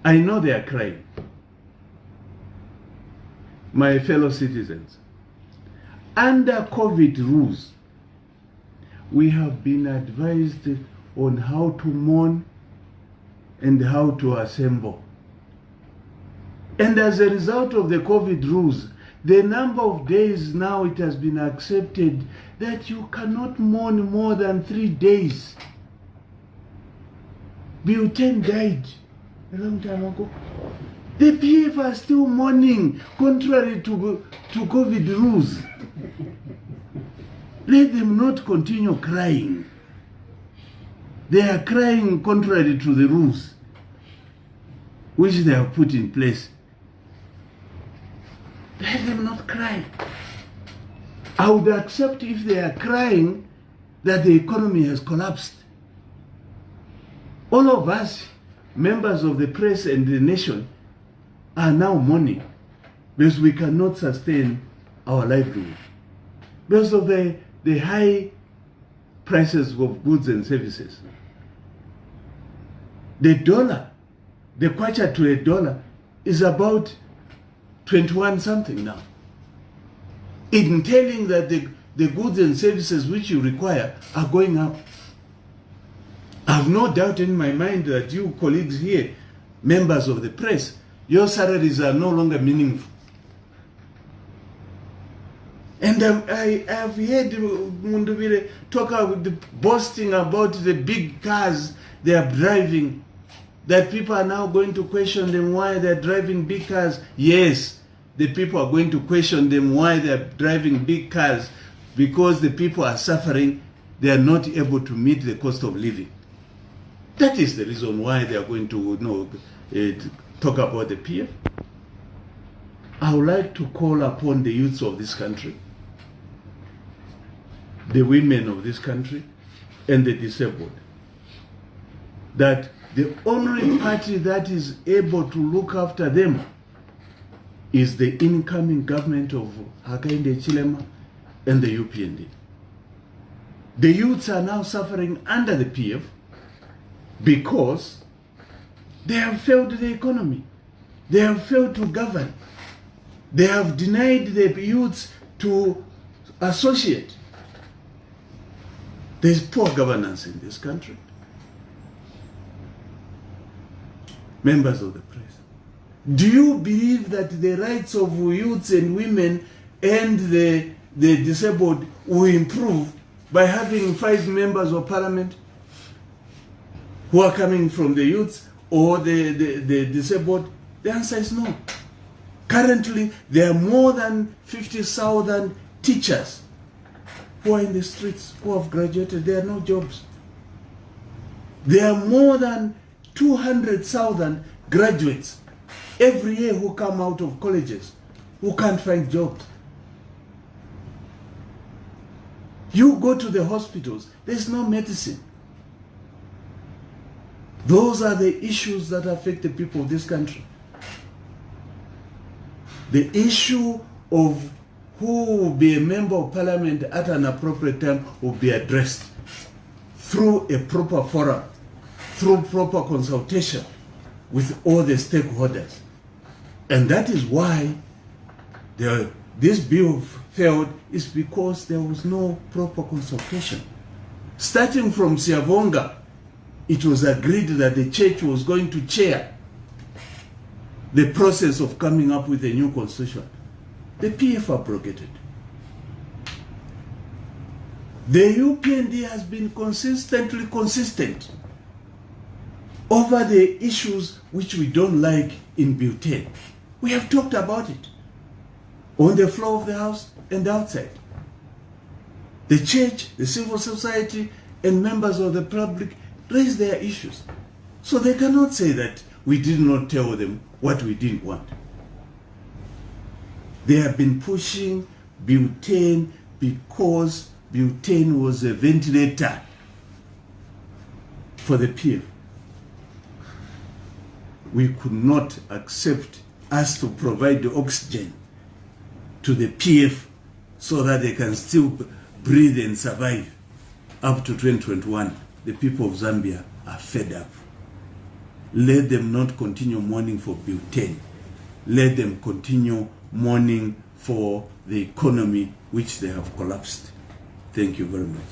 I know they are crying. My fellow citizens, under COVID rules, we have been advised on how to mourn and how to assemble. And as a result of the COVID rules, the number of days now it has been accepted that you cannot mourn more than 3 days. Buten died a long time ago. The PF are still mourning contrary to COVID rules. Let them not continue crying. They are crying contrary to the rules which they have put in place. Let them not cry. I would accept if they are crying that the economy has collapsed. All of us, members of the press and the nation, are now mourning because we cannot sustain our livelihood because of the high prices of goods and services. The dollar, the kwacha to a dollar, is about 21 something now. Entailing that the goods and services which you require are going up. I have no doubt in my mind that you colleagues here, members of the press, your salaries are no longer meaningful. And I have heard Mundubire talk about boasting about the big cars they are driving, that people are now going to question them why they're driving big cars. Yes, the people are going to question them why they're driving big cars, because the people are suffering, they are not able to meet the cost of living. That is the reason why they are going to talk about the PF. I would like to call upon the youths of this country, the women of this country, and the disabled, that the only party that is able to look after them is the incoming government of Hakainde Hichilema and the UPND. The youths are now suffering under the PF because they have failed the economy. They have failed to govern. They have denied the youths to associate. There is poor governance in this country. Members of the press, do you believe that the rights of youths and women and the disabled will improve by having 5 members of parliament who are coming from the youths or the disabled? The answer is no. Currently, there are more than 50,000 teachers who are in the streets, who have graduated. There are no jobs. There are more than 200,000 graduates every year who come out of colleges who can't find jobs. You go to the hospitals, there's no medicine. Those are the issues that affect the people of this country. The issue of who will be a member of parliament at an appropriate time will be addressed through a proper forum, through proper consultation with all the stakeholders. And that is why this bill failed, is because there was no proper consultation. Starting from Siavonga, it was agreed that the church was going to chair the process of coming up with a new constitution. The PF abrogated. The UPND has been consistently consistent over the issues which we don't like in Buten. We have talked about it on the floor of the House and outside. The church, the civil society, and members of the public raise their issues. So they cannot say that we did not tell them what we didn't want. They have been pushing Buten because Buten was a ventilator for the PF. We could not accept us to provide the oxygen to the PF so that they can still breathe and survive up to 2021. The people of Zambia are fed up. let them not continue mourning for butane. Let them continue mourning for the economy which they have collapsed. Thank you very much.